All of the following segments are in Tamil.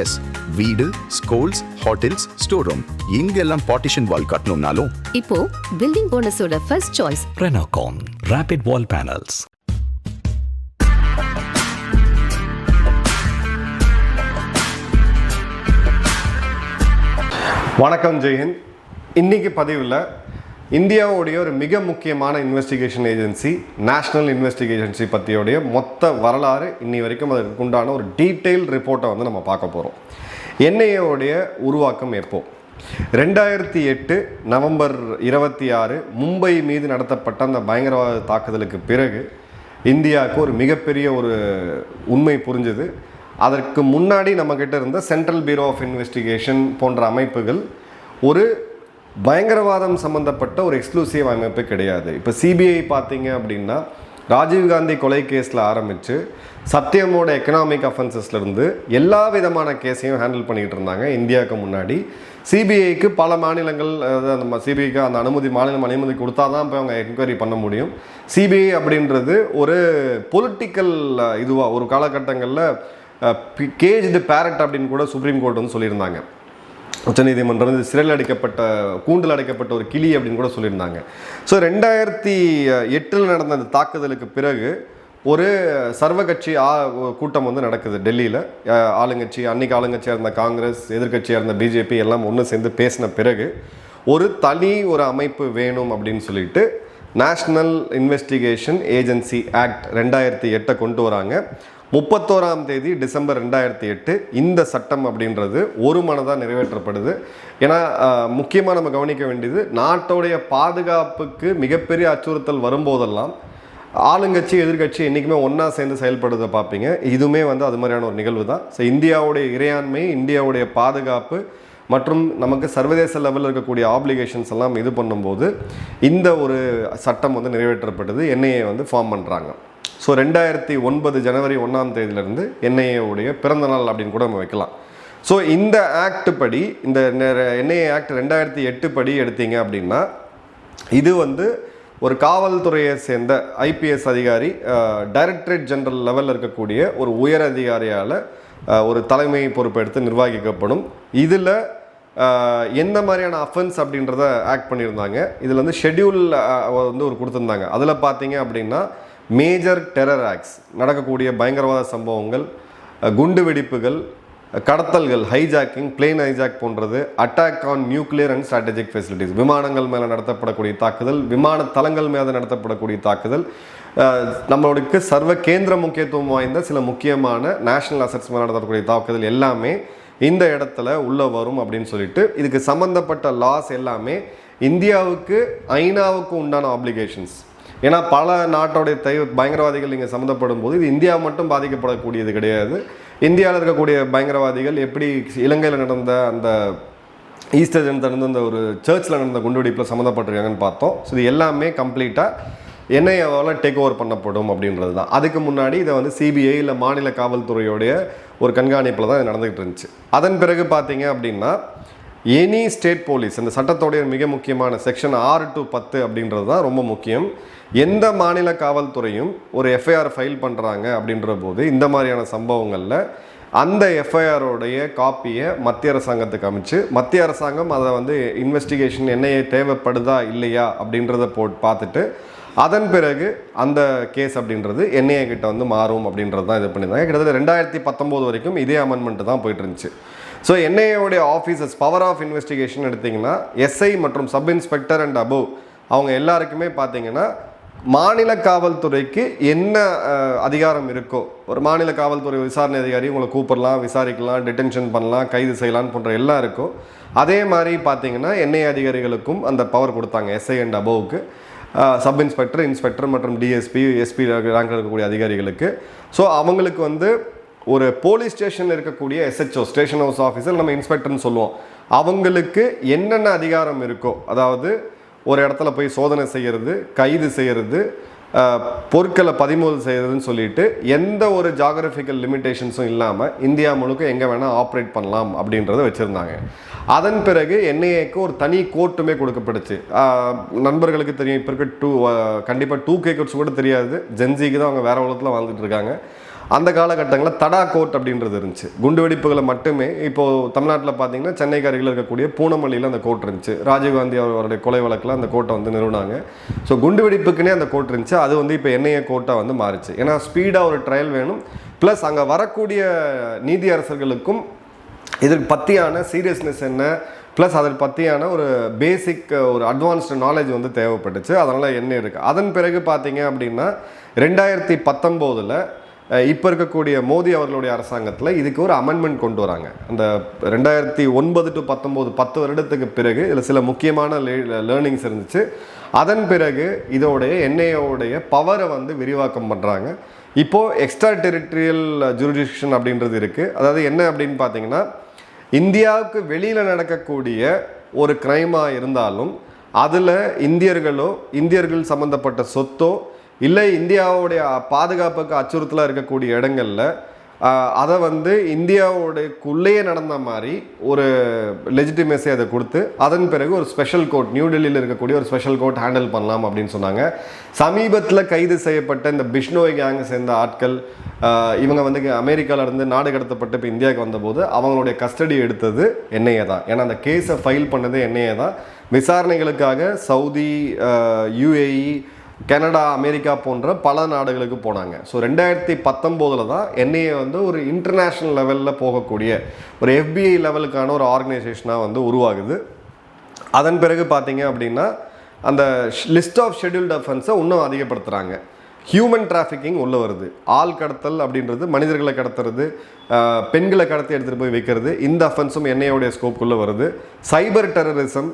எஸ், வீடு, ஸ்கூல்ஸ், ஹோட்டல்ஸ், ஸ்டோர் ரூம் இங்கெல்லாம் பார்ட்டிஷன் வால் கட்டணும்னாலும் இப்போ பில்டிங் போனஸோட first choice Renocon Rapid Wall Panels. வணக்கம் ஜெயஹிந்த். இன்னைக்கு பதிவில் இந்தியாவுடைய ஒரு மிக முக்கியமான இன்வெஸ்டிகேஷன் ஏஜென்சி நேஷ்னல் இன்வெஸ்டிகேஷன்சி பற்றியோடைய மொத்த வரலாறு இன்னி வரைக்கும் அதுக்கு உண்டான ஒரு டீட்டெயில் ரிப்போர்ட்டை வந்து நம்ம பார்க்க போகிறோம். என்ஐஏவுடைய உருவாக்கம் எப்போ? 2008 நவம்பர் 26 மும்பை மீது நடத்தப்பட்ட அந்த பயங்கரவாத தாக்குதலுக்கு பிறகு இந்தியாவுக்கு ஒரு மிகப்பெரிய ஒரு உண்மை புரிஞ்சுது. அதற்கு முன்னாடி நம்மக்கிட்ட இருந்த சென்ட்ரல் பியூரோ ஆஃப் இன்வெஸ்டிகேஷன் போன்ற அமைப்புகள் ஒரு பயங்கரவாதம் சம்மந்தப்பட்ட ஒரு எக்ஸ்க்ளூசிவ் அமைப்பு கிடையாது. இப்போ சிபிஐ பார்த்தீங்க அப்படின்னா ராஜீவ்காந்தி கொலை கேஸில் ஆரம்பித்து சத்தியமோட எக்கனாமிக் அஃபென்சஸ்லேருந்து எல்லா விதமான கேஸையும் ஹேண்டில் பண்ணிக்கிட்டு இருந்தாங்க. இந்தியாவுக்கு முன்னாடி சிபிஐக்கு பல மாநிலங்கள், அந்த சிபிஐக்கு அந்த மாநிலம் அனுமதி கொடுத்தா தான் போய் அவங்க என்கொயரி பண்ண முடியும். சிபிஐ அப்படின்றது ஒரு பொலிட்டிக்கல் இதுவாக ஒரு காலகட்டங்களில் கேஜ்டு பேரட் அப்படின்னு கூட சுப்ரீம் கோர்ட் வந்து சொல்லியிருந்தாங்க. உச்சநீதிமன்றம் வந்து சிறையில் அடைக்கப்பட்ட கூண்டில் அடைக்கப்பட்ட ஒரு கிளி அப்படின்னு கூட சொல்லியிருந்தாங்க. ஸோ 2008 நடந்த அந்த தாக்குதலுக்கு பிறகு ஒரு சர்வகட்சி கூட்டம் வந்து நடக்குது டெல்லியில். ஆளுங்கட்சி, அன்னைக்கு ஆளுங்கட்சியாக இருந்த காங்கிரஸ், எதிர்கட்சியாக இருந்த பிஜேபி எல்லாம் ஒன்று சேர்ந்து பேசின பிறகு ஒரு அமைப்பு வேணும் அப்படின்னு சொல்லிட்டு நேஷ்னல் இன்வெஸ்டிகேஷன் ஏஜென்சி ஆக்ட் 2008 கொண்டு வராங்க. 31ஆம் தேதி டிசம்பர் 2008 இந்த சட்டம் அப்படின்றது ஒரு மனதாக நிறைவேற்றப்படுது. ஏன்னா முக்கியமாக நம்ம கவனிக்க வேண்டியது, நாட்டோடைய பாதுகாப்புக்கு மிகப்பெரிய அச்சுறுத்தல் வரும்போதெல்லாம் ஆளுங்கட்சி எதிர்கட்சி என்றைக்குமே ஒன்றா சேர்ந்து செயல்படுறதை பார்ப்பீங்க. இதுவுமே வந்து அது மாதிரியான ஒரு நிகழ்வு தான். ஸோ இந்தியாவுடைய இறையாண்மை, இந்தியாவுடைய பாதுகாப்பு மற்றும் நமக்கு சர்வதேச லெவலில் இருக்கக்கூடிய ஆப்ளிகேஷன்ஸ் எல்லாம் இது பண்ணும்போது இந்த ஒரு சட்டம் வந்து நிறைவேற்றப்பட்டது. என்ஐஏ வந்து ஃபார்ம் பண்ணுறாங்க. ஸோ 2009 ஜனவரி 1ஆம் தேதியிலிருந்து என்ஐஏவுடைய பிறந்தநாள் அப்படின்னு கூட நம்ம வைக்கலாம். ஸோ இந்த ஆக்ட் படி, இந்த என்ஐஏ ஆக்ட் 2008 படி எடுத்தீங்க அப்படின்னா இது வந்து ஒரு காவல்துறையை சேர்ந்த ஐபிஎஸ் அதிகாரி, டைரக்டரேட் ஜெனரல் லெவலில் இருக்கக்கூடிய ஒரு உயர் அதிகாரியால் ஒரு தலைமை பொறுப்பெடுத்து நிர்வகிக்கப்படும். இதில் எந்த மாதிரியான அஃபென்ஸ் அப்படின்றத ஆக்ட் பண்ணியிருந்தாங்க. இதில் வந்து ஷெட்யூல் வந்து ஒரு கொடுத்துருந்தாங்க. அதில் பார்த்தீங்க அப்படின்னா மேஜர் டெரர் ஆக்ட்ஸ், நடக்கக்கூடிய பயங்கரவாத சம்பவங்கள், குண்டு வெடிப்புகள், கடத்தல்கள், ஹைஜாக்கிங், பிளேன் ஹைஜாக் போன்றது, attack on nuclear and strategic facilities, விமானங்கள் மேலே நடத்தப்படக்கூடிய தாக்குதல், விமான தளங்கள் மேலே நடத்தப்படக்கூடிய தாக்குதல், நம்மளுக்கு சர்வ கேந்திர முக்கியத்துவம் வாய்ந்த சில முக்கியமான நேஷனல் அசட்ஸ் மேலே நடத்தக்கூடிய தாக்குதல் எல்லாமே இந்த இடத்துல உள்ளே வரும் அப்படின்னு சொல்லிட்டு இதுக்கு சம்மந்தப்பட்ட லாஸ் எல்லாமே இந்தியாவுக்கு ஐநாவுக்கு உண்டான ஆப்ளிகேஷன்ஸ். ஏன்னா பல நாட்டோடைய பயங்கரவாதிகள் இங்கே சம்மந்தப்படும் போது இது இந்தியா மட்டும் பாதிக்கப்படக்கூடியது கிடையாது. இந்தியாவில் இருக்கக்கூடிய பயங்கரவாதிகள் எப்படி இலங்கையில் நடந்த அந்த ஈஸ்டர் நடந்த அந்த ஒரு சர்ச்சில் நடந்த குண்டுவெடிப்பில் சம்மந்தப்பட்டிருக்காங்கன்னு பார்த்தோம். ஸோ இது எல்லாமே கம்ப்ளீட்டாக என்ஐஏவால் டேக் ஓவர் பண்ணப்படும் அப்படின்றது தான். அதுக்கு முன்னாடி இதை வந்து சிபிஐ இல்லை மாநில காவல்துறையோடைய ஒரு கண்காணிப்பில் தான் இது நடந்துகிட்டு இருந்துச்சு. அதன் பிறகு பார்த்தீங்க அப்படின்னா எனி ஸ்டேட் போலீஸ், இந்த சட்டத்தோடைய மிக முக்கியமான செக்ஷன் 6 to 10 அப்படின்றது தான் ரொம்ப முக்கியம். எந்த மாநில காவல்துறையும் ஒரு எஃப்ஐஆர் ஃபைல் பண்ணுறாங்க அப்படின்ற போது இந்த மாதிரியான சம்பவங்களில் அந்த எஃப்ஐஆரோடைய காப்பியை மத்திய அரசாங்கத்துக்கு அமைச்சு மத்திய அரசாங்கம் அதை வந்து இன்வெஸ்டிகேஷன் என்ஐஏ தேவைப்படுதா இல்லையா அப்படின்றத பார்த்துட்டு அதன் பிறகு அந்த கேஸ் அப்படின்றது என்ஐஏ கிட்ட வந்து மாறும் அப்படின்றது தான் இது பண்ணியிருந்தாங்க. கிட்டத்தட்ட 2019 வரைக்கும் இதே அமெண்ட்மெண்ட் தான் போயிட்டு இருந்துச்சு. ஸோ என்ஐஏவுடைய ஆஃபீஸர்ஸ் பவர் ஆஃப் இன்வெஸ்டிகேஷன் எடுத்திங்கன்னா எஸ்ஐ மற்றும் சப் இன்ஸ்பெக்டர் அண்ட் அபவ் அவங்க எல்லாருக்குமே பார்த்தீங்கன்னா மாநில காவல்துறைக்கு என்ன அதிகாரம் இருக்கோ, ஒரு மாநில காவல்துறை விசாரணை அதிகாரி உங்களை கூப்பிடலாம், விசாரிக்கலாம், டிடென்ஷன் பண்ணலாம், கைது செய்யலாம் போன்ற எல்லாம் இருக்கோ அதே மாதிரி பார்த்தீங்கன்னா என்ஐஏ அதிகாரிகளுக்கும் அந்த பவர் கொடுத்தாங்க. எஸ்ஐ அண்ட் அபவுக்கு, சப் இன்ஸ்பெக்டர், இன்ஸ்பெக்டர் மற்றும் டிஎஸ்பி, எஸ்பி ரேங்கில் இருக்கக்கூடிய அதிகாரிகளுக்கு. ஸோ அவங்களுக்கு வந்து ஒரு போலீஸ் ஸ்டேஷனில் இருக்கக்கூடிய எஸ்ஹெச்ஓ, ஸ்டேஷன் ஹவுஸ் ஆஃபீஸர், நம்ம இன்ஸ்பெக்டர்னு சொல்லுவோம், அவங்களுக்கு என்னென்ன அதிகாரம் இருக்கோ, அதாவது ஒரு இடத்துல போய் சோதனை செய்கிறது, கைது செய்கிறது, பொருட்களை பதிமூது செய்கிறதுன்னு சொல்லிட்டு எந்த ஒரு ஜாகிரபிக்கல் லிமிட்டேஷன்ஸும் இல்லாமல் இந்தியா முழுக்க எங்கே வேணால் ஆப்ரேட் பண்ணலாம் அப்படின்றத வச்சுருந்தாங்க. அதன் பிறகு என்ஐஏக்கு ஒரு தனி கோர்ட்டுமே கொடுக்கப்படுச்சு. நண்பர்களுக்கு தெரியும், இப்போ இருக்க கண்டிப்பாக 2K கோர்ட்ஸ் கூட தெரியாது, ஜென்சிக்கு தான் அவங்க வேறு உலகத்தில் வாழ்ந்துட்டு இருக்காங்க. அந்த காலகட்டங்களில் தடா கோர்ட் அப்படின்றது இருந்துச்சு. குண்டு வெடிப்புகளை மட்டுமே இப்போது தமிழ்நாட்டில் பார்த்தீங்கன்னா சென்னைக்கு அருகில் இருக்கக்கூடிய பூனமல்லியில் அந்த கோர்ட் இருந்துச்சு. ராஜீவ்காந்தி அவருடைய கொலை வழக்கில் அந்த கோர்ட்டை வந்து நிறுவனாங்க. ஸோ குண்டு வெடிப்புக்குன்னே அந்த கோர்ட் இருந்துச்சு. அது வந்து இப்போ என்ஐஏ கோர்ட்டாக வந்து மாறிச்சு. ஏன்னா ஸ்பீடாக ஒரு ட்ரையல் வேணும், ப்ளஸ் அங்கே வரக்கூடிய நீதியரசர்களுக்கும் இதற்கு பற்றியான சீரியஸ்னஸ் என்ன, ப்ளஸ் அதை பற்றியான ஒரு பேசிக் ஒரு அட்வான்ஸ்டு நாலேஜ் வந்து தேவைப்பட்டுச்சு. அதனால் என்ன இருக்குது. அதன் பிறகு பார்த்தீங்க அப்படின்னா 2019 இப்போ இருக்கக்கூடிய மோடி அவர்களுடைய அரசாங்கத்தில் இதுக்கு ஒரு அமெண்ட்மெண்ட் கொண்டு வராங்க. அந்த 2009 to 19 10 வருடத்துக்கு பிறகு இதில் சில முக்கியமான லேர்னிங்ஸ் இருந்துச்சு. அதன் பிறகு இதோடைய என்ஐஏவுடைய பவரை வந்து விரிவாக்கம் பண்ணுறாங்க. இப்போது எக்ஸ்ட்ரா டெரிட்டரியல் ஜூரிடிக்ஷன் அப்படின்றது இருக்குது. அதாவது என்ன அப்படின்னு பார்த்தீங்கன்னா, இந்தியாவுக்கு வெளியில் நடக்கக்கூடிய ஒரு கிரைமாக இருந்தாலும் அதில் இந்தியர்கள் சம்மந்தப்பட்ட சொத்தோ இல்லை இந்தியாவுடைய பாதுகாப்புக்கு அச்சுறுத்தலாக இருக்கக்கூடிய இடங்களில் அதை வந்து இந்தியாவுடையக்குள்ளேயே நடந்த மாதிரி ஒரு லெஜிட்டிமேசி அதை கொடுத்து அதன் பிறகு ஒரு ஸ்பெஷல் கோர்ட், நியூ டெல்லியில் இருக்கக்கூடிய ஒரு ஸ்பெஷல் கோர்ட் ஹேண்டில் பண்ணலாம் அப்படின்னு சொன்னாங்க. சமீபத்தில் கைது செய்யப்பட்ட இந்த பிஷ்னோய் கேங் சேர்ந்த ஆட்கள் இவங்க வந்து அமெரிக்காவிலேருந்து நாடு கடத்தப்பட்டு இப்போ இந்தியாவுக்கு வந்தபோது அவங்களுடைய கஸ்டடி எடுத்தது என்ஐஏ தான். ஏன்னா அந்த கேஸை ஃபைல் பண்ணது என்ஐஏ தான். விசாரணைகளுக்காக சவுதி, யுஏஇ, கனடா, அமெரிக்கா போன்ற பல நாடுகளுக்கு போனாங்க. ஸோ 2019 தான் என்ஐஏ வந்து ஒரு இன்டர்நேஷ்னல் லெவலில் போகக்கூடிய ஒரு FBI லெவலுக்கான ஒரு ஆர்கனைசேஷனாக வந்து உருவாகுது. அதன் பிறகு பார்த்தீங்க அப்படின்னா அந்த லிஸ்ட் ஆஃப் ஷெட்யூல்டு அஃபென்ஸை இன்னும் அதிகப்படுத்துகிறாங்க. ஹியூமன் டிராஃபிக்கிங் உள்ளே வருது. ஆள் கடத்தல் அப்படின்றது, மனிதர்களை கடத்துறது, பெண்களை கடத்தி எடுத்துகிட்டு போய் வைக்கிறது, இந்த அஃபென்ஸும் என்ஐஏவுடைய ஸ்கோப்புக்குள்ளே வருது. சைபர் டெரரிசம்,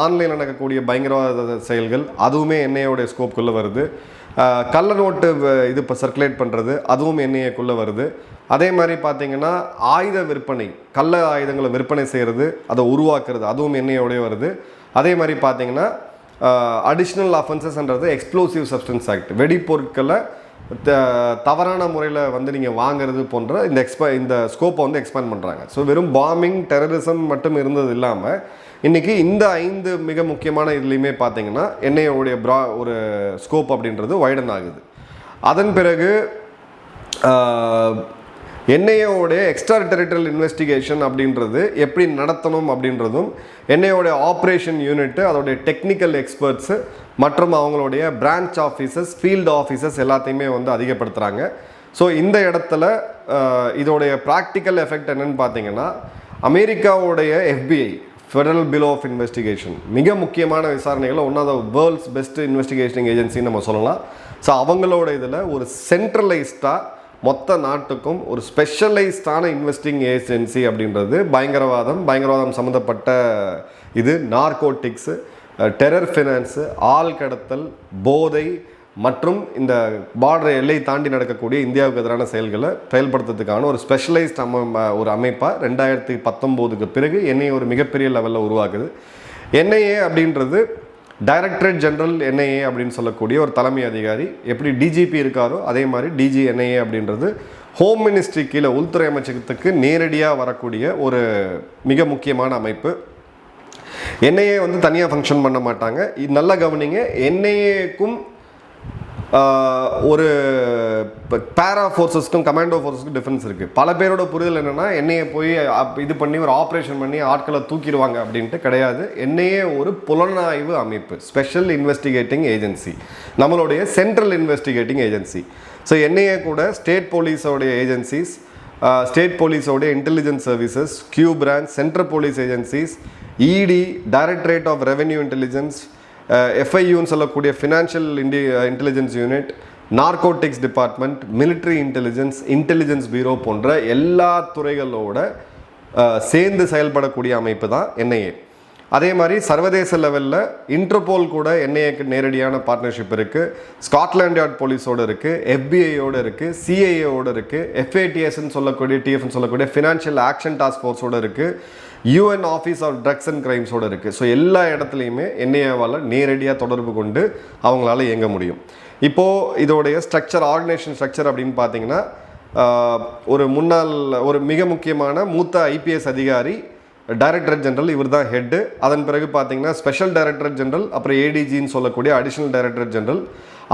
ஆன்லைனில் நடக்கக்கூடிய பயங்கரவாத செயல்கள், அதுவுமே என்ஐஏவுடைய ஸ்கோப்புக்குள்ளே வருது. கள்ள நோட்டு இது இப்போ சர்க்குலேட் பண்ணுறது, அதுவும் என்ஐஏக்குள்ளே வருது. அதே மாதிரி பார்த்தீங்கன்னா ஆயுத விற்பனை, கள்ள ஆயுதங்களை விற்பனை செய்கிறது, அதை உருவாக்குறது, அதுவும் என்ஐஏவுடைய வருது. அதே மாதிரி பார்த்தீங்கன்னா அடிஷ்னல் அஃபென்சஸ்ன்றது எக்ஸ்ப்ளோசிவ் சப்ஸ்டன்ஸ் ஆக்ட், வெடிப்பொருட்களை தவறான முறையில் வந்து நீங்கள் வாங்கிறது போன்ற இந்த ஸ்கோப்பை வந்து எக்ஸ்பேண்ட் பண்ணுறாங்க. ஸோ வெறும் பாம்பிங், டெரரிசம் மட்டும் இருந்தது இல்லாமல் இன்றைக்கி இந்த 5 மிக முக்கியமான இதுலேயுமே பார்த்தீங்கன்னா என்ஐஏவுடைய ஒரு ஸ்கோப் அப்படின்றது வைடன் ஆகுது. அதன் பிறகு என்ஐஏவுடைய எக்ஸ்ட்ரா டெரிட்டரியல் இன்வெஸ்டிகேஷன் அப்படின்றது எப்படி நடத்தணும் அப்படின்றதும், என்ஐஏவுடைய ஆப்ரேஷன் யூனிட்டு, அதோடைய டெக்னிக்கல் எக்ஸ்பர்ட்ஸு மற்றும் அவங்களுடைய பிரான்ச் ஆஃபீஸர்ஸ், ஃபீல்டு ஆஃபீஸர்ஸ் எல்லாத்தையுமே வந்து அதிகப்படுத்துகிறாங்க. ஸோ இந்த இடத்துல இதோடைய ப்ராக்டிக்கல் எஃபெக்ட் என்னன்னு பார்த்தீங்கன்னா, அமெரிக்காவுடைய FBI, federal bureau of investigation, மிக முக்கியமான விசாரணைகளை one of the world's best investigating ஏஜென்சின்னு நம்ம சொல்லலாம். ஸோ அவங்களோட இதில் ஒரு சென்ட்ரலைஸ்டாக மொத்த நாட்டுக்கும் ஒரு ஸ்பெஷலைஸ்டான இன்வெஸ்டிங் ஏஜென்சி அப்படின்றது பயங்கரவாதம் சம்மந்தப்பட்ட இது, நார்கோட்டிக்ஸு, டெரர் ஃபினான்ஸு, ஆள் கடத்தல், போதை மற்றும் இந்த பார்டர் எல்லை தாண்டி நடக்கக்கூடிய இந்தியாவுக்கு எதிரான செயல்களை செயல்படுத்துறதுக்கான ஒரு ஸ்பெஷலைஸ்ட் ஒரு அமைப்பாக 2019க்கு பிறகு என்ஐஏ ஒரு மிகப்பெரிய லெவலில் உருவாக்குது. என்ஐஏ அப்படின்றது டைரக்டரேட் ஜெனரல் என்ஐஏ அப்படின்னு சொல்லக்கூடிய ஒரு தலைமை அதிகாரி, எப்படி டிஜிபி இருக்காரோ அதே மாதிரி டிஜி என்ஐஏ அப்படின்றது ஹோம் மினிஸ்ட்ரி கீழே, உள்துறை அமைச்சகத்துக்கு நேரடியாக வரக்கூடிய ஒரு மிக முக்கியமான அமைப்பு. என்ஐஏ வந்து தனியாக ஃபங்க்ஷன் பண்ண மாட்டாங்க. இது நல்லா கவனிங்க. என்ஐஏக்கும் ஒரு பேரா ஃபோர்ஸஸ்க்கும் கமாண்டோ ஃபோர்ஸஸ்க்கும் டிஃப்ரென்ஸ் இருக்குது. பல பேரோட புரிதல் என்னென்னா, என்ஐஏ போய் இது பண்ணி ஒரு ஆப்ரேஷன் பண்ணி ஆட்களை தூக்கிடுவாங்க அப்படின்ட்டு கிடையாது. என்ஐஏ ஒரு புலனாய்வு அமைப்பு, ஸ்பெஷல் இன்வெஸ்டிகேட்டிங் ஏஜென்சி, நம்மளுடைய central investigating agency. So NIA கூட ஸ்டேட் போலீஸோடைய ஏஜென்சிஸ், ஸ்டேட் போலீஸோடைய intelligence services, Q branch, central police agencies, ED, directorate of revenue intelligence, FIUன்னு சொல்லக்கூடிய financial intelligence unit, narcotics department, military intelligence bureau போன்ற எல்லா துறைகளோட சேர்ந்து செயல்படக்கூடிய அமைப்பு தான் என்ஐஏ. அதே மாதிரி சர்வதேச லெவலில் இன்டர்போல் கூட என்ஐஏக்கு நேரடியான பார்ட்னர்ஷிப் இருக்குது. ஸ்காட்லாண்ட் யார்ட் போலீஸோடு இருக்குது, FBIயோடு இருக்குது, CIAயோடு இருக்குது, FATSன்னு சொல்லக்கூடிய TFன்னு சொல்லக்கூடிய ஃபினான்ஷியல் ஆக்ஷன் டாஸ்க் ஃபோர்ஸோடு இருக்குது, UN office of drugs and கிரைம்ஸோடு இருக்குது. ஸோ எல்லா இடத்துலையுமே என்ஐஏவால் நேரடியாக தொடர்பு கொண்டு அவங்களால இயங்க முடியும். இப்போது இதோடைய ஸ்ட்ரக்சர், ஆர்கனைசேஷன் ஸ்ட்ரக்சர் அப்படின்னு பார்த்தீங்கன்னா, ஒரு மிக முக்கியமான மூத்த IPS அதிகாரி டைரக்டர் ஜெனரல், இவர் தான் ஹெட்டு. அதன் பிறகு பார்த்தீங்கன்னா ஸ்பெஷல் டைரக்டர் ஜெனரல், அப்புறம் ADGன்னு சொல்லக்கூடிய அடிஷ்னல் டைரக்டர் ஜெனரல்,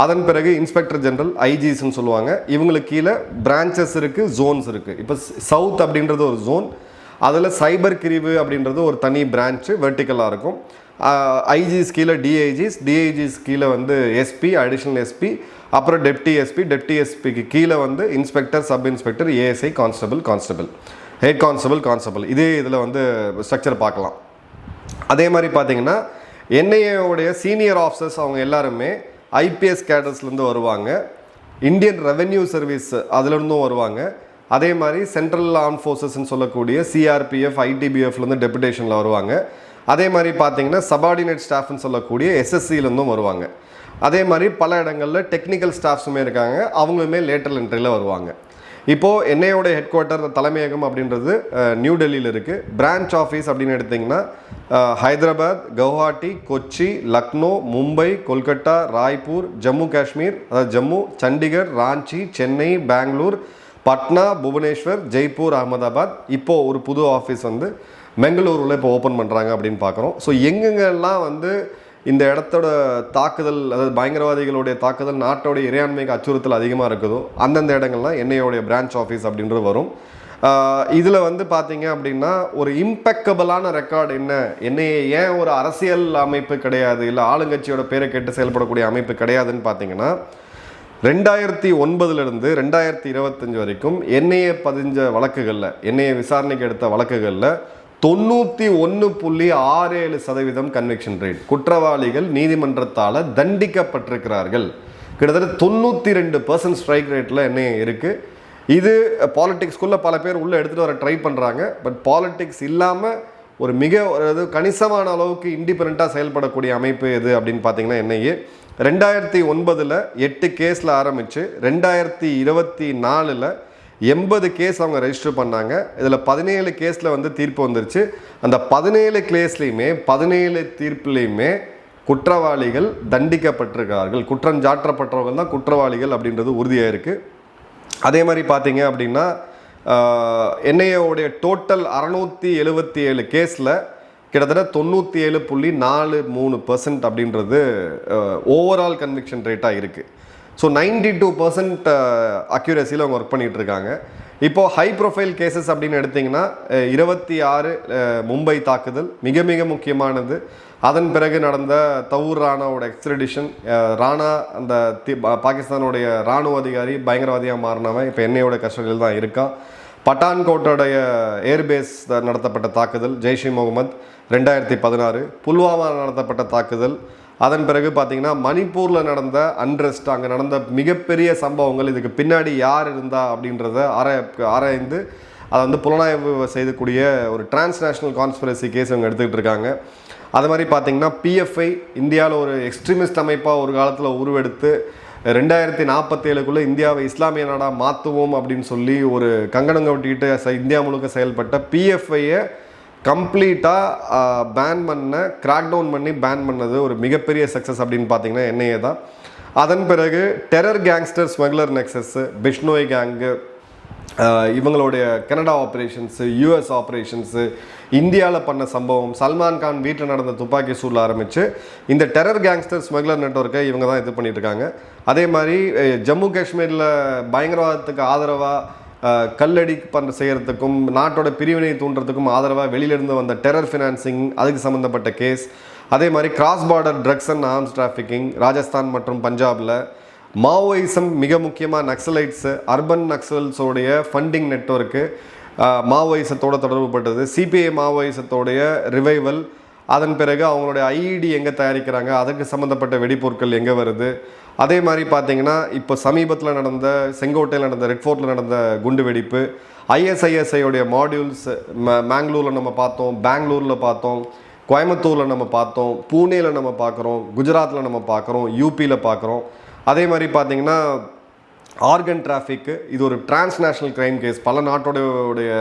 அதன் பிறகு இன்ஸ்பெக்டர் ஜெனரல் ஐஜிஸ்ன்னு சொல்லுவாங்க. இவங்களுக்கு கீழே பிரான்ச்சஸ் இருக்குது, ஜோன்ஸ் இருக்குது. இப்போ சவுத் அப்படின்றது ஒரு ஜோன், அதில் சைபர் கிரிவு அப்படின்றது ஒரு தனி பிரான்ச்சு வெர்டிக்கலாக இருக்கும். ஐஜிஸ் கீழே டிஐஜிஸ் கீழே வந்து எஸ்பி, அடிஷ்னல் எஸ்பி, அப்புறம் டெப்டி எஸ்பிக்கு கீழே வந்து inspector, sub inspector, ASI, constable, head constable. இதே இதில் வந்து ஸ்ட்ரக்சர் பார்க்கலாம். அதே மாதிரி பார்த்தீங்கன்னா என்ஐஏவுடைய சீனியர் ஆஃபீஸர்ஸ் அவங்க எல்லாருமே ஐபிஎஸ் கேடர்ஸ்லேருந்து வருவாங்க. இந்தியன் ரெவென்யூ சர்வீஸ் அதுலேருந்தும் வருவாங்க. அதே மாதிரி சென்ட்ரல் ஆர்ம் ஃபோர்ஸஸ்ன்னு சொல்லக்கூடிய சிஆர்பிஎஃப், ஐடிபிஎஃப்லேருந்து டெபுடேஷனில் வருவாங்க. அதே மாதிரி பார்த்தீங்கன்னா சபார்டினேட் ஸ்டாஃப்னு சொல்லக்கூடிய எஸ்எஸ்சிலேருந்தும் வருவாங்க. அதே மாதிரி பல இடங்களில் டெக்னிக்கல் ஸ்டாஃப்ஸுமே இருக்காங்க, அவங்களுமே லேட்டரல் என்ட்ரியில் வருவாங்க. இப்போது என்ஐயோட ஹெட் குவார்ட்டர் தலைமையகம் அப்படின்றது நியூ டெல்லியில் இருக்குது. பிரான்ச் ஆஃபீஸ் அப்படின்னு எடுத்திங்கன்னா ஹைதராபாத், கவுஹாட்டி, கொச்சி, லக்னோ, மும்பை, கொல்கட்டா, ராய்ப்பூர், ஜம்மு காஷ்மீர், அதாவது ஜம்மு, சண்டிகர், ராஞ்சி, சென்னை, பெங்களூர், பட்னா, புவனேஸ்வர், ஜெய்ப்பூர், அகமதாபாத். இப்போது ஒரு புது ஆஃபீஸ் வந்து பெங்களூரில் இப்போ ஓப்பன் பண்ணுறாங்க அப்படின்னு பார்க்குறோம். ஸோ எங்கெங்கெல்லாம் வந்து இந்த இடத்தோட தாக்குதல், அதாவது பயங்கரவாதிகளுடைய தாக்குதல், நாட்டோடைய இறையாண்மைக்கு அச்சுறுத்தல் அதிகமாக இருக்குதோ அந்தந்த இடங்கள்லாம் என்ஐயோடைய பிரான்ச் ஆஃபீஸ் அப்படின்றது வரும். இதில் வந்து பார்த்தீங்க அப்படின்னா ஒரு இம்பெக்கபிளான ரெக்கார்டு என்ன, என்ஐஏ ஏன் ஒரு அரசியல் அமைப்பு கிடையாது, இல்லை ஆளுங்கட்சியோட பேரை கேட்டு செயல்படக்கூடிய அமைப்பு கிடையாதுன்னு பார்த்தீங்கன்னா 2009 2025 வரைக்கும் என்ஐஏ பதிஞ்ச வழக்குகளில், என்ஐஏ விசாரணைக்கு எடுத்த வழக்குகளில் 91.67% கன்விக்ஷன் ரேட். குற்றவாளிகள் நீதிமன்றத்தால் தண்டிக்கப்பட்டிருக்கிறார்கள். கிட்டத்தட்ட 92% ஸ்ட்ரைக் ரேட்டில் என்ன இருக்குது. இது பாலிடிக்ஸ்குள்ளே பல பேர் உள்ளே எடுத்துகிட்டு வர ட்ரை பண்ணுறாங்க. பட் பாலிடிக்ஸ் இல்லாமல் ஒரு கணிசமான அளவுக்கு இண்டிபெண்ட்டாக செயல்படக்கூடிய அமைப்பு எது அப்படின்னு பார்த்தீங்கன்னா என்ஐஏ. 2009 8 கேஸில் ஆரம்பித்து 2024 80 கேஸ் அவங்க ரெஜிஸ்டர் பண்ணாங்க. இதில் 17 கேஸில் வந்து தீர்ப்பு வந்துருச்சு. அந்த 17 கேஸ்லேயுமே 17 தீர்ப்புலேயுமே குற்றவாளிகள் தண்டிக்கப்பட்டிருக்கிறார்கள். குற்றம் சாற்றப்பட்டவர்கள் தான் குற்றவாளிகள் அப்படின்றது உறுதியாக இருக்குது. அதே மாதிரி பார்த்தீங்க அப்படின்னா என்ஐஏவுடைய டோட்டல் 677 கேஸில் கிட்டத்தட்ட 97.43% அப்படின்றது ஓவரால் கன்விக்ஷன் ரேட்டாக இருக்குது. ஸோ 92% அக்யூரஸியில் அவங்க ஒர்க் பண்ணிகிட்டு இருக்காங்க. இப்போது ஹை ப்ரொஃபைல் கேசஸ் அப்படின்னு எடுத்திங்கன்னா 26 மும்பை தாக்குதல் மிக மிக முக்கியமானது. அதன் பிறகு நடந்த தவூர் ராணாவோட எக்ஸ்ட்ரடிஷன். ராணா அந்த பாகிஸ்தானுடைய இராணுவ அதிகாரி பயங்கரவாதியாக மாறினவன் இப்போ என்ஐயோட கஸ்டடியில் தான் இருக்கான். பட்டான்கோட்டோடைய ஏர்பேஸ் நடத்தப்பட்ட தாக்குதல் ஜெய்ஷ் இ முகமது 2016. புல்வாமா நடத்தப்பட்ட தாக்குதல். அதன் பிறகு பார்த்திங்கன்னா மணிப்பூரில் நடந்த அன்ரெஸ்ட், அங்கே நடந்த மிகப்பெரிய சம்பவங்கள், இதுக்கு பின்னாடி யார் இருந்தா அப்படின்றத ஆராய்ந்து அதை வந்து புலனாய்வு செய்யக்கூடிய ஒரு டிரான்ஸ்நேஷ்னல் கான்ஸ்பிரசி கேஸ் இவங்க எடுத்துக்கிட்டு இருக்காங்க. அது மாதிரி பார்த்திங்கன்னா பிஎஃப்ஐ இந்தியாவில் ஒரு எக்ஸ்ட்ரீமிஸ்ட் அமைப்பாக ஒரு காலத்தில் உருவெடுத்து 2047 இந்தியாவை இஸ்லாமிய நாடாக மாற்றுவோம் அப்படின்னு சொல்லி ஒரு கங்கணம் கட்டிக்கிட்டு இந்தியா முழுக்க செயல்பட்ட பிஎஃப்ஐயை கம்ப்ளீட்டாக பேன் பண்ண, கிராக் டவுன் பண்ணி பேன் பண்ணது ஒரு மிகப்பெரிய சக்ஸஸ் அப்படின்னு பார்த்தீங்கன்னா என்ஐஏ தான். அதன் பிறகு terror gangster smuggler nexus, Bishnoi gang, இவங்களுடைய கனடா ஆப்ரேஷன்ஸு, யூஎஸ் ஆப்ரேஷன்ஸு, இந்தியாவில் பண்ண சம்பவம், சல்மான் கான் வீட்டில் நடந்த துப்பாக்கி சூடில் ஆரம்பித்து இந்த டெரர் கேங்ஸ்டர் ஸ்மக்லர் நெட்வொர்க்கை இவங்க தான் இது பண்ணிட்டு இருக்காங்க. அதே மாதிரி ஜம்மு காஷ்மீரில் பயங்கரவாதத்துக்கு ஆதரவாக கல்லடி செய்கிறதுக்கும் நாட்டோட பிரிவினை தூண்டுறதுக்கும் ஆதரவாக வெளியிலிருந்து வந்த டெரர் ஃபினான்சிங், அதுக்கு சம்மந்தப்பட்ட கேஸ். அதே மாதிரி cross border drugs and arms trafficking Rajasthan மற்றும் பஞ்சாபில். மாவோயிசம் மிக முக்கியமாக நக்சலைட்ஸு, அர்பன் நக்சல்ஸோடைய ஃபண்டிங் நெட்வொர்க்கு மாவோயிசத்தோடு தொடர்புப்பட்டது. சிபிஐ மாவோயிசத்தோடைய ரிவைவல். அதன் பிறகு அவங்களுடைய ஐஇடி எங்கே தயாரிக்கிறாங்க, அதுக்கு சம்மந்தப்பட்ட வெடிப்பொருட்கள் எங்கே வருது. அதே மாதிரி பார்த்தீங்கன்னா இப்போ சமீபத்தில் நடந்த செங்கோட்டையில் நடந்த ரெட் ஃபோர்ட்டில் நடந்த குண்டு வெடிப்பு, ஐஎஸ்ஐஎஸ்ஐயோடைய மாடியூல்ஸ் மேங்களூரில் நம்ம பார்த்தோம், பெங்களூரில் பார்த்தோம், கோயம்புத்தூரில் நம்ம பார்த்தோம், பூனேயில் நம்ம பார்க்குறோம், குஜராத்தில் நம்ம பார்க்குறோம், யூபியில் பார்க்குறோம். அதே மாதிரி பார்த்தீங்கன்னா ஆர்கன் டிராஃபிக்கு, இது ஒரு டிரான்ஸ்நேஷ்னல் கிரைம் கேஸ். பல நாட்டோடைய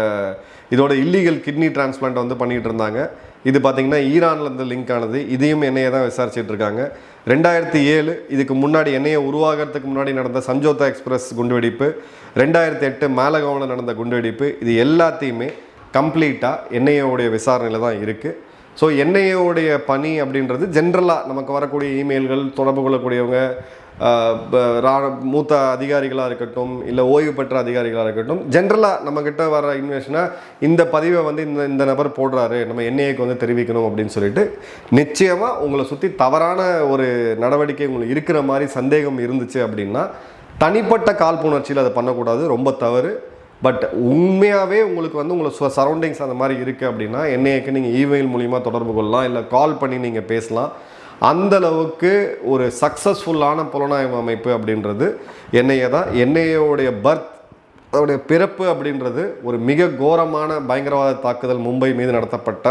இதோட இல்லீகல் கிட்னி டிரான்ஸ்பிளான்ட் வந்து பண்ணிகிட்டு இருந்தாங்க. இது பார்த்திங்கன்னா ஈரான்லேருந்து லிங்க் ஆனது. இதையும் என்ஐஏ தான் விசாரிச்சுட்டு இருக்காங்க. 2007 இதுக்கு முன்னாடி என்ஐஏ உருவாகிறதுக்கு முன்னாடி நடந்த சஞ்சோதா எக்ஸ்பிரஸ் குண்டுவெடிப்பு, 2008 மேலகாவில் நடந்த குண்டுவெடிப்பு, இது எல்லாத்தையுமே கம்ப்ளீட்டாக என்ஐஏவுடைய விசாரணையில் தான் இருக்குது. ஸோ என்ஐஏவுடைய பணி அப்படின்றது ஜென்ரலாக நமக்கு வரக்கூடிய இமெயில்கள், தொடர்பு கொள்ளக்கூடியவங்க, மூத்த அதிகாரிகளாக இருக்கட்டும், இல்லை ஓய்வு பெற்ற அதிகாரிகளாக இருக்கட்டும், ஜென்ரலாக நம்மக்கிட்ட வர இன்வெஸ்ட்னா இந்த பதிவை வந்து இந்த நபர் போடுறாரு, நம்ம என்ஐஏக்கு வந்து தெரிவிக்கணும் அப்படின்னு சொல்லிட்டு நிச்சயமாக உங்களை சுற்றி தவறான ஒரு நடவடிக்கை உங்களுக்கு இருக்கிற மாதிரி சந்தேகம் இருந்துச்சு அப்படின்னா தனிப்பட்ட காழ்ப்புணர்ச்சியில் அதை பண்ணக்கூடாது, ரொம்ப தவறு. பட் உண்மையாகவே உங்களுக்கு வந்து உங்களை சரௌண்டிங்ஸ் அந்த மாதிரி இருக்குது அப்படின்னா என்ஐஏக்கு நீங்கள் இமெயில் மூலிமா தொடர்பு கொள்ளலாம், இல்லை கால் பண்ணி நீங்கள் பேசலாம். அந்தளவுக்கு ஒரு சக்ஸஸ்ஃபுல்லான புலனாய்வு அமைப்பு அப்படின்றது என்ஐஏ தான். என்ஐஏவுடைய அதோடைய பிறப்பு அப்படின்றது ஒரு மிக கோரமான பயங்கரவாத தாக்குதல் மும்பை மீது நடத்தப்பட்ட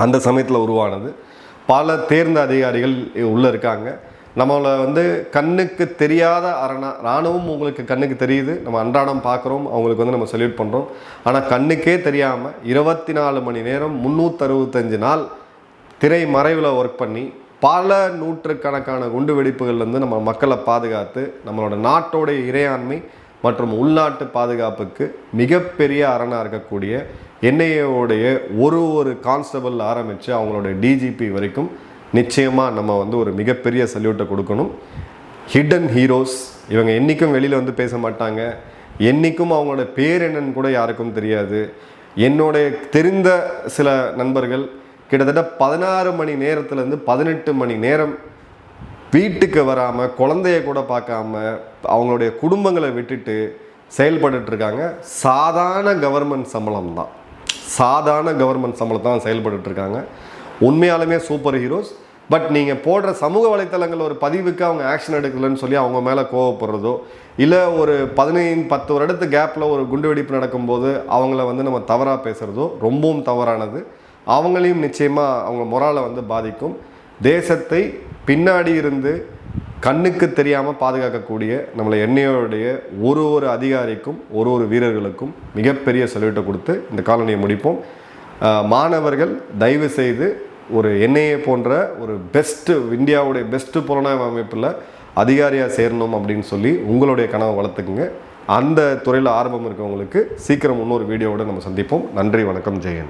அந்த சமயத்தில் உருவானது. பல தேர்ந்த அதிகாரிகள் உள்ளே இருக்காங்க. நம்மளை வந்து கண்ணுக்கு தெரியாத இராணுவம் உங்களுக்கு கண்ணுக்கு தெரியுது, நம்ம அன்றாடம் பார்க்குறோம், அவங்களுக்கு வந்து நம்ம சல்யூட் பண்ணுறோம். ஆனால் கண்ணுக்கே தெரியாமல் 24 மணி நேரம் 365 நாள் திரை மறைவில் ஒர்க் பண்ணி பல நூற்றுக்கணக்கான குண்டு வெடிப்புகள்லேருந்து நம்ம மக்களை பாதுகாத்து நம்மளோட நாட்டோடைய இறையாண்மை மற்றும் உள்நாட்டு பாதுகாப்புக்கு மிகப்பெரிய அரணாக இருக்கக்கூடிய என்ஐஏவுடைய ஒரு கான்ஸ்டபிள் ஆரம்பித்து அவங்களோட டிஜிபி வரைக்கும் நிச்சயமாக நம்ம வந்து ஒரு மிகப்பெரிய சல்யூட்டை கொடுக்கணும். ஹிடன் ஹீரோஸ் இவங்க என்றைக்கும் வெளியில் வந்து பேச மாட்டாங்க, என்றைக்கும் அவங்களோட பேர் என்னன்னு கூட யாருக்கும் தெரியாது. என்னுடைய தெரிந்த சில நண்பர்கள் கிட்டத்தட்ட 16 மணி நேரத்துலேருந்து 18 மணி நேரம் வீட்டுக்கு வராமல் குழந்தைய கூட பார்க்காம அவங்களுடைய குடும்பங்களை விட்டுட்டு செயல்பட்டுருக்காங்க. சாதாரண கவர்மெண்ட் சம்பளம் தான், சாதாரண கவர்மெண்ட் சம்பளம் தான் செயல்பட்டுருக்காங்க. உண்மையாலுமே சூப்பர் ஹீரோஸ். பட் நீங்கள் போடுற சமூக வலைத்தளங்கள் ஒரு பதிவுக்கு அவங்க ஆக்ஷன் எடுக்கலன்னு சொல்லி அவங்க மேலே கோவப்படுறதோ, இல்லை ஒரு 10 வருடத்து கேப்பில் ஒரு குண்டு வெடிப்பு நடக்கும்போது அவங்கள வந்து நம்ம தவறாக பேசுகிறதோ ரொம்பவும் தவறானது. அவங்களையும் நிச்சயமாக அவங்க மொராலை வந்து பாதிக்கும். தேசத்தை பின்னாடி இருந்து கண்ணுக்கு தெரியாமல் பாதுகாக்கக்கூடிய நம்மளை என்ஐஏவுடைய ஒரு அதிகாரிக்கும் ஒரு வீரர்களுக்கும் மிகப்பெரிய சல்யூட்டை கொடுத்து இந்த காலனியை முடிப்போம். மாணவர்கள் தயவு செய்து ஒரு என்ஐஏ போன்ற ஒரு இந்தியாவுடைய பெஸ்ட்டு புலனாய்வு அமைப்பில் அதிகாரியாக சேரணும் அப்படின்னு சொல்லி உங்களுடைய கனவை வளர்த்துக்குங்க. அந்த துறையில் ஆர்வம் இருக்கவங்களுக்கு சீக்கிரம் இன்னொரு வீடியோவோடு நம்ம சந்திப்போம். நன்றி, வணக்கம், ஜெயன்.